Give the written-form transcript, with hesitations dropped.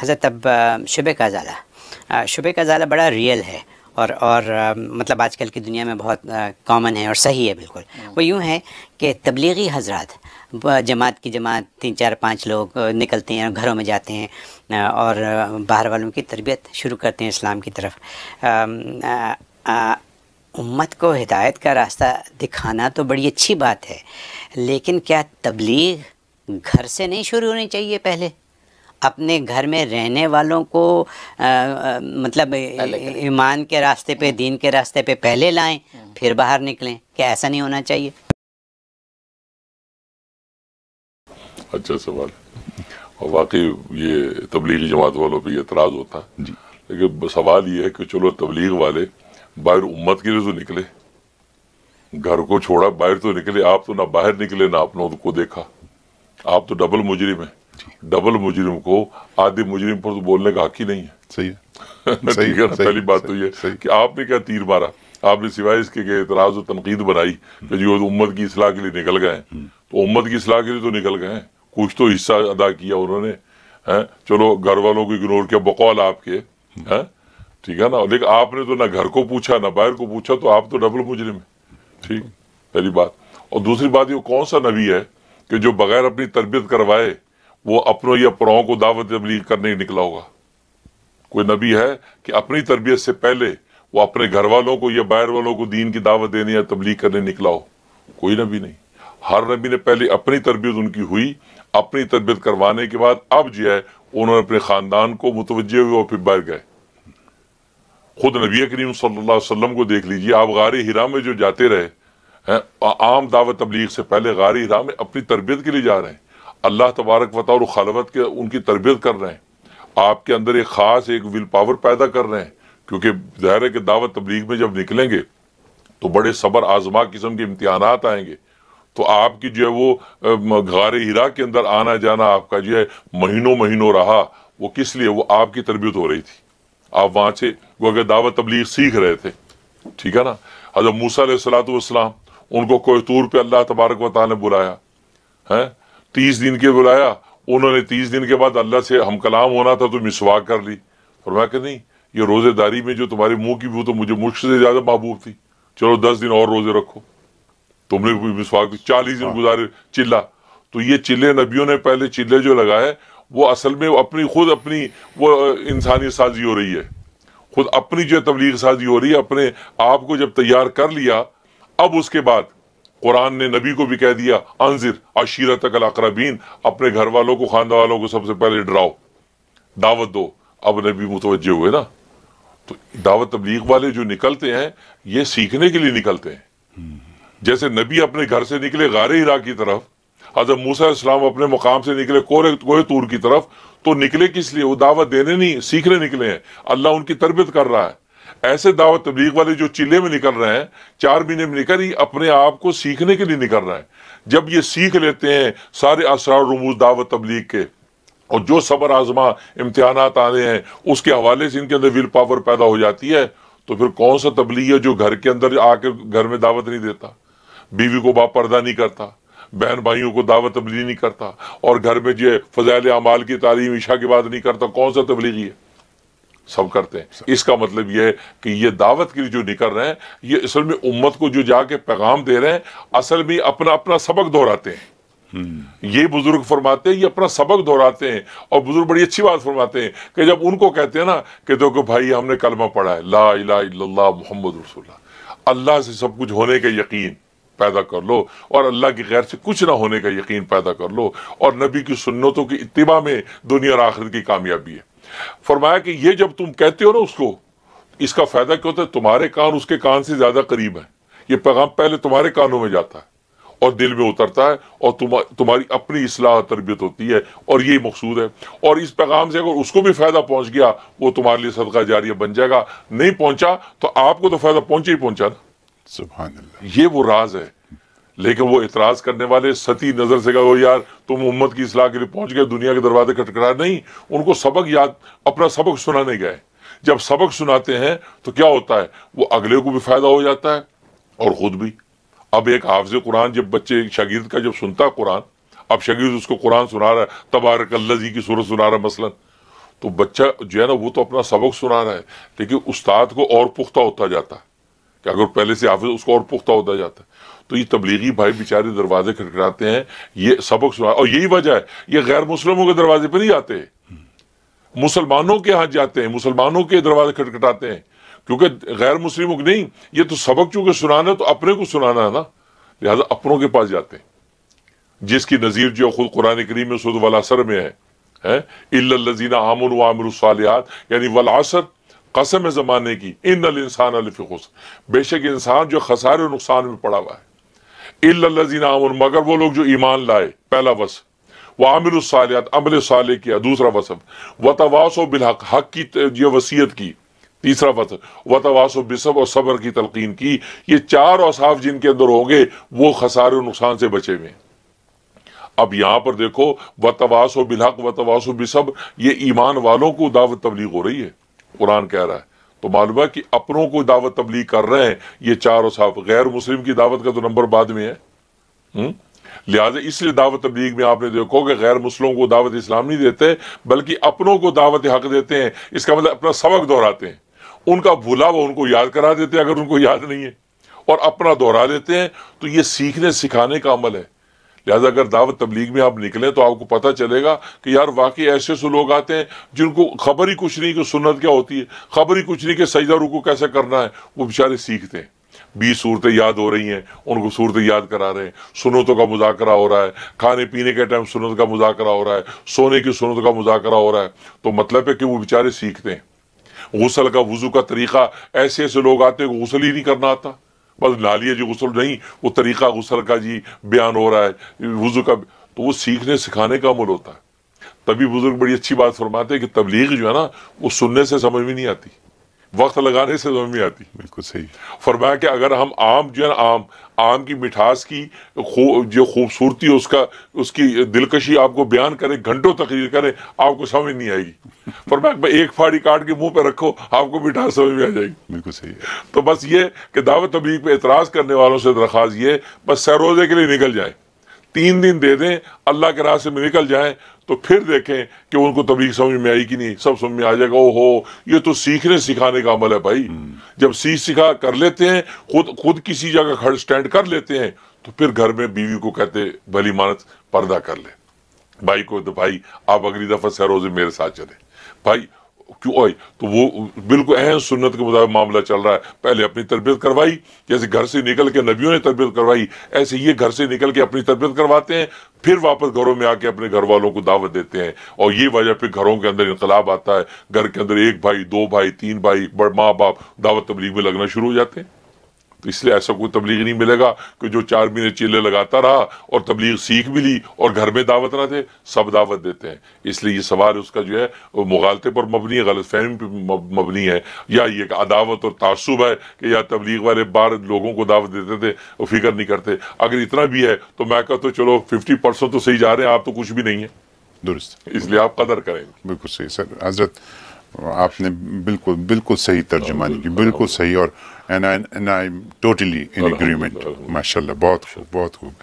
حضرت اب شبہ کا ازالہ بڑا ریئل ہے اور مطلب آج کل کی دنیا میں بہت کامن ہے اور صحیح ہے بالکل. وہ یوں ہے کہ تبلیغی حضرات جماعت کی جماعت 3 4 5 لوگ نکلتے ہیں، گھروں میں جاتے ہیں اور باہر والوں کی تربیت شروع کرتے ہیں اسلام کی طرف. امت کو ہدایت کا راستہ دکھانا تو بڑی اچھی بات ہے، لیکن کیا تبلیغ گھر سے نہیں شروع ہونی چاہیے؟ پہلے اپنے گھر میں رہنے والوں کو مطلب ایمان کے راستے پہ، دین کے راستے پہ پہلے لائیں، پھر باہر نکلیں. کیا ایسا نہیں ہونا چاہیے؟ اچھا سوال ہے، اور واقعی یہ تبلیغی جماعت والوں پہ یہ اعتراض ہوتا ہے. لیکن سوال یہ ہے کہ چلو تبلیغ والے باہر امت کے لیے تو نکلے، گھر کو چھوڑا باہر تو نکلے. آپ تو نہ باہر نکلے نہ اپنوں کو دیکھا. آپ تو ڈبل مجرم ہیں. ڈبل مجرم کو آدھے مجرم پر تو بولنے کا حق ہی نہیں ہے. صحیح ٹھیک ہے نا. پہلی بات تو یہ کہ آپ نے کیا تیر مارا، آپ نے سوائے اس کے اعتراض و تنقید بنائی کہ جو امت کی اصلاح کے لیے نکل گئے ہیں. تو امت کی اصلاح کے لیے تو نکل گئے ہیں، کچھ تو حصہ ادا کیا انہوں نے. چلو گھر والوں کو اگنور کیا بقول آپ کے، ٹھیک ہے نا. لیکن آپ نے تو نہ گھر کو پوچھا نہ باہر کو پوچھا، تو آپ تو ڈبل مجرم ہیں. ٹھیک، پہلی بات. اور دوسری بات، یہ کون سا نبی ہے کہ جو بغیر اپنی تربیت کروائے وہ اپنوں یا پراؤں کو دعوت تبلیغ کرنے نکلا ہوگا؟ کوئی نبی ہے کہ اپنی تربیت سے پہلے وہ اپنے گھر والوں کو یا باہر والوں کو دین کی دعوت دینے یا تبلیغ کرنے نکلا ہو؟ کوئی نبی نہیں. ہر نبی نے پہلے اپنی تربیت ان کی ہوئی، اپنی تربیت کروانے کے بعد اب جو ہے انہوں نے اپنے خاندان کو متوجہ ہوئے اور پھر باہر گئے. خود نبی کریم صلی اللہ علیہ وسلم کو دیکھ لیجئے، آپ غار حرا میں جو جاتے رہے، عام دعوت تبلیغ سے پہلے غار حرا میں اپنی تربیت کے لیے جا رہے ہیں. اللہ تبارک و تعالی خلوت کے ان کی تربیت کر رہے ہیں. آپ کے اندر ایک خاص ایک ول پاور پیدا کر رہے ہیں، کیونکہ ظاہر ہے کہ دعوت تبلیغ میں جب نکلیں گے تو بڑے صبر آزما قسم کے امتحانات آئیں گے. تو آپ کی جو ہے وہ غار حرا کے اندر آنا جانا آپ کا جو ہے مہینوں رہا. وہ کس لیے؟ وہ آپ کی تربیت ہو رہی تھی. آپ وہاں سے وہ اگر دعوت تبلیغ سیکھ رہے تھے. ٹھیک ہے نا. حضرت موسیٰ علیہ السلام ان کو کوہ طور پہ اللہ تبارک و تعالی نے بلایا، 30 دن کے بلایا. انہوں نے 30 دن کے بعد اللہ سے ہم کلام ہونا تھا تو مسواک کر لی. فرمایا کہ نہیں، یہ روزے داری میں جو تمہارے منہ کی وہ تو مجھے مجھ سے زیادہ محبوب تھی، چلو 10 دن اور روزے رکھو. تم نے مسواک 40 دن گزارے چلا. تو یہ چلے نبیوں نے پہلے چلے جو لگائے وہ اصل میں خود اپنی وہ انسانی سازی ہو رہی ہے، خود اپنی جو تبلیغ سازی ہو رہی ہے. اپنے آپ کو جب تیار کر لیا، اب اس کے بعد قرآن نے نبی کو بھی کہہ دیا انذر عشیرتک الاقربین، اپنے گھر والوں کو خاندان والوں کو سب سے پہلے ڈراؤ، دعوت دو. اب نبی متوجہ ہوئے نا. تو دعوت تبلیغ والے جو نکلتے ہیں یہ سیکھنے کے لیے نکلتے ہیں. جیسے نبی اپنے گھر سے نکلے غار حرا کی طرف، حضرت موسیٰ علیہ السلام اپنے مقام سے نکلے کوہ طور کی طرف، تو نکلے کس لیے؟ وہ دعوت دینے نہیں، سیکھنے نکلے ہیں. اللہ ان کی تربیت کر رہا ہے. ایسے دعوت تبلیغ والے جو چلے میں نکل رہے ہیں، 4 مہینے میں نکل ہی اپنے آپ کو سیکھنے کے لیے نکل رہے ہیں. جب یہ سیکھ لیتے ہیں سارے اسرار رموز دعوت تبلیغ کے، اور جو صبر آزما امتحانات آنے ہیں اس کے حوالے سے ان کے اندر ول پاور پیدا ہو جاتی ہے، تو پھر کون سا تبلیغ ہے جو گھر کے اندر آ کے گھر میں دعوت نہیں دیتا، بیوی کو با پردہ نہیں کرتا، بہن بھائیوں کو دعوت تبلیغ نہیں کرتا، اور گھر میں جو فضائل اعمال کی تعلیم عشاء کے بعد نہیں کرتا؟ کون سا تبلیغی ہے؟ سب کرتے ہیں. اس کا مطلب یہ ہے کہ یہ دعوت کے لیے جو نکل رہے ہیں یہ اصل میں امت کو جو جا کے پیغام دے رہے ہیں اصل میں اپنا سبق دہراتے ہیں. یہ بزرگ فرماتے ہیں یہ اپنا سبق دہراتے ہیں. اور بزرگ بڑی اچھی بات فرماتے ہیں کہ جب ان کو کہتے ہیں نا کہ دیکھو بھائی ہم نے کلمہ پڑھا ہے لا الہ الا اللہ محمد رسول اللہ، اللہ سے سب کچھ ہونے کا یقین پیدا کر لو اور اللہ کی غیر سے کچھ نہ ہونے کا یقین پیدا کر لو، اور نبی کی سنتوں کی اتباع میں دنیا اور آخرت کی کامیابی ہے. فرمایا کہ یہ جب تم کہتے ہو نا اس کو، اس کا فائدہ کیا ہوتا ہے؟ تمہارے کان اس کے کان سے زیادہ قریب ہیں. یہ پیغام پہلے تمہارے کانوں میں جاتا ہے اور دل میں اترتا ہے، اور تمہاری اپنی اصلاح تربیت ہوتی ہے، اور یہی مقصود ہے. اور اس پیغام سے اگر اس کو بھی فائدہ پہنچ گیا وہ تمہارے لیے صدقہ جاریہ بن جائے گا. نہیں پہنچا تو آپ کو تو فائدہ پہنچا ہی پہنچا نا. سبحان اللہ. یہ وہ راز ہے. لیکن وہ اعتراض کرنے والے سطحی نظر سے کہا یار تم امت کی اصلاح کے لیے پہنچ گئے، دنیا کے دروازے کھٹکھٹائے. نہیں، ان کو سبق یاد، اپنا سبق سنانے گئے. جب سبق سناتے ہیں تو کیا ہوتا ہے؟ وہ اگلے کو بھی فائدہ ہو جاتا ہے اور خود بھی. اب ایک حافظ قرآن جب بچے شاگرد کا جب سنتا ہے قرآن، اب شاگرد اس کو قرآن سنا رہا ہے، تبارک الذی کی سورت سنا رہا ہے مثلا، تو بچہ جو ہے نا وہ تو اپنا سبق سنا رہا ہے، لیکن استاد کو اور پختہ ہوتا جاتا ہے کہ اگر پہلے سے حافظ اس کو اور پختہ ہوتا جاتا ہے. تو یہ تبلیغی بھائی بیچارے دروازے کھٹکھٹاتے ہیں، یہ سبق سنا، اور یہی وجہ ہے یہ غیر مسلموں کے دروازے پہ نہیں آتے، مسلمانوں کے ہاں جاتے ہیں، مسلمانوں کے دروازے کھٹکھٹاتے ہیں، کیونکہ غیر مسلموں کو نہیں، یہ تو سبق چونکہ سنانا ہے تو اپنے کو سنانا ہے نا، لہذا اپنوں کے پاس جاتے ہیں. جس کی نظیر جو خود قرآن کریم میں سورۃ والعصر میں ہے الا الذین آمنوا وعملوا الصالحات، یعنی والعصر قسم ہے زمانے کی، ان الانسان لفی خسر، بے شک انسان جو خسارے و نقصان میں پڑا ہوا ہے. الا الذین آمنوا، مگر وہ لوگ جو ایمان لائے، پہلا وصف، وعملوا الصالحات، عمل صالح کیا، دوسرا وصف، وتواصوا بالحق، حق کی یہ وصیت کی، تیسرا وصف، وتواصوا بالصبر، اور صبر کی تلقین کی. یہ چار اوصاف جن کے اندر ہوں گے وہ خسارے و نقصان سے بچے ہوئے ہیں. اب یہاں پر دیکھو وتواصوا بالحق وتواصوا بالصبر، یہ ایمان والوں کو دعوت تبلیغ ہو رہی ہے، قرآن کہہ رہا ہے. تو معلوم ہے کہ اپنوں کو دعوت تبلیغ کر رہے ہیں یہ چار اوصاف. غیر مسلم کی دعوت کا تو نمبر بعد میں ہے. لہٰذا اس لیے دعوت تبلیغ میں آپ نے دیکھو کہ غیر مسلموں کو دعوت اسلام نہیں دیتے بلکہ اپنوں کو دعوت حق دیتے ہیں. اس کا مطلب اپنا سبق دہراتے ہیں، ان کا بھولا وہ ان کو یاد کرا دیتے ہیں اگر ان کو یاد نہیں ہے، اور اپنا دہرا لیتے ہیں. تو یہ سیکھنے سکھانے کا عمل ہے. لہذا اگر دعوت تبلیغ میں آپ نکلیں تو آپ کو پتہ چلے گا کہ یار واقعی ایسے لوگ آتے ہیں جن کو خبر ہی کچھ نہیں کہ سنت کیا ہوتی ہے، خبر ہی کچھ نہیں کہ سجدہ رکوع کیسے کرنا ہے. وہ بیچارے سیکھتے ہیں، 20 صورتیں یاد ہو رہی ہیں، ان کو صورتیں یاد کرا رہے ہیں، سنتوں کا مذاکرہ ہو رہا ہے، کھانے پینے کے ٹائم سنت کا مذاکرہ ہو رہا ہے، سونے کی سنت کا مذاکرہ ہو رہا ہے. تو مطلب ہے کہ وہ بیچارے سیکھتے ہیں. غسل کا وضو کا طریقہ، ایسے لوگ آتے ہیں کہ غسل ہی نہیں کرنا آتا، بس نالیے جی غسل نہیں، وہ طریقہ غسل کا جی بیان ہو رہا ہے، وضو کا. تو وہ سیکھنے سکھانے کا عمل ہوتا ہے. تبھی بزرگ بڑی اچھی بات فرماتے ہیں کہ تبلیغ جو ہے نا وہ سننے سے سمجھ میں نہیں آتی، وقت لگانے سے سمجھ میں آتی. بالکل صحیح. فرمایا کہ اگر ہم آم جو ہے نا آم کی مٹھاس کی جو خوبصورتی اس کی دلکشی آپ کو بیان کریں، گھنٹوں تقریر کریں، آپ کو سمجھ نہیں آئے گی. فرمایا ایک پھاڑی کاٹ کے منہ پہ رکھو، آپ کو مٹھاس سمجھ میں آ جائے گی. بالکل صحیح ہے. تو بس یہ کہ دعوت تبلیغ پہ اعتراض کرنے والوں سے درخواست یہ، بس سہ روزے کے لیے نکل جائیں، 3 دن دے دیں، اللہ کے راستے میں نکل جائیں، تو پھر دیکھیں کہ ان کو تبلیغ سمجھ میں آئی کہ نہیں. سب سمجھ میں آ جائے گا. یہ تو سیکھنے سکھانے کا عمل ہے بھائی. جب سیکھا کر لیتے ہیں، خود کسی جگہ کھڑ سٹینڈ کر لیتے ہیں، تو پھر گھر میں بیوی کو کہتے بھلی مانت پردہ کر لے، بھائی کو تو بھائی آپ اگلی دفعہ سہ روزے میرے ساتھ چلیں بھائی. کیوں آئی؟ تو وہ بالکل اہم سنت کے مطابق معاملہ چل رہا ہے. پہلے اپنی تربیت کروائی، جیسے گھر سے نکل کے نبیوں نے تربیت کروائی، ایسے یہ گھر سے نکل کے اپنی تربیت کرواتے ہیں، پھر واپس گھروں میں آ کے اپنے گھر والوں کو دعوت دیتے ہیں. اور یہ وجہ پہ گھروں کے اندر انقلاب آتا ہے. گھر کے اندر 1 بھائی 2 بھائی 3 بھائی ماں باپ دعوت تبلیغ میں لگنا شروع ہو جاتے ہیں. تو اس لیے ایسا کوئی تبلیغ نہیں ملے گا کہ جو 4 مہینے چیلے لگاتا رہا اور تبلیغ سیکھ بھی لی اور گھر میں دعوت نہ دے. سب دعوت دیتے ہیں. اس لیے یہ سوال اس کا جو ہے وہ مغالطے پر مبنی ہے، غلط فہمی پر مبنی ہے، یا یہ کہ عداوت اور تعصب ہے کہ یا تبلیغ والے بار لوگوں کو دعوت دیتے تھے وہ فکر نہیں کرتے. اگر اتنا بھی ہے تو میں کہتا ہوں چلو 50% تو صحیح جا رہے ہیں، آپ تو کچھ بھی نہیں ہے. درست. اس لیے آپ قدر کریں. بالکل صحیح سر. حضرت آپ نے بالکل صحیح ترجمانی کی، بالکل صحیح. اور and I totally in agreement. ماشاء اللہ، بہت خوب.